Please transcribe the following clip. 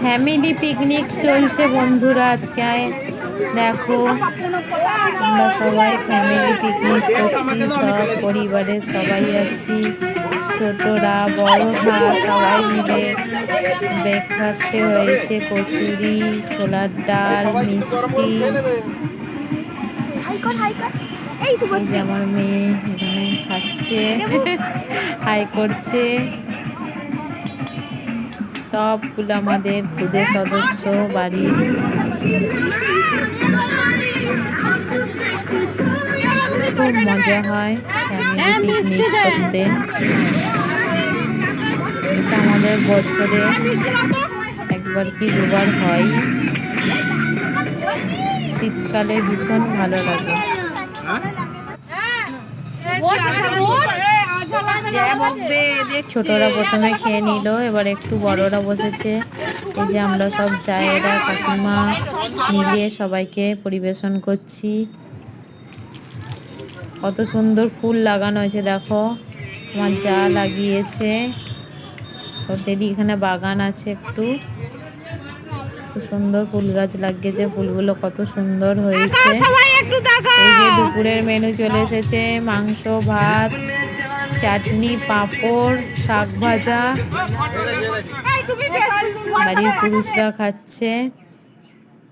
Family picnic চলছে বন্ধুরা। আজকে দেখো আমরা সবাই ফ্যামিলি পিকনিক করছি, সব পরিবারের সবাই আছি, ছোটরা বড়রা সবাই মিলে। ব্রেকফাস্টে হয়েছে কচুরি, ছোলার ডাল, মিষ্টি। এই যে আমার মেয়ে এখানে খাচ্ছে, হাই করছে। সবগুলো আমাদের খুদে সদস্য বাড়ির। খুব মজা হয় ফ্যামিলি পিকনিক করতে। এটা আমাদের বছরে একবার কি দুবার হয়। শীতকালে ভীষণ ভালো লাগে। ছোটরা প্রথমে খেয়ে নিল, এবার একটু বড়রা বসেছে। এই যে আমরা সব জায়েরা কাকিমা মিলিয়ে সবাইকে পরিবেশন করছি। কত সুন্দর ফুল লাগানো হয়েছে দেখো, আমার যা লাগিয়েছে। ওদেরই এখানে বাগান আছে একটু, খুব সুন্দর ফুল গাছ লাগিয়েছে। ফুলগুলো কত সুন্দর হয়েছে। এই যে দুপুরের মেনু চলে এসেছে, মাংস, ভাত, চাটনি, পাঁপড়, শাক ভাজা। বাড়ির পুরুষরা খাচ্ছে,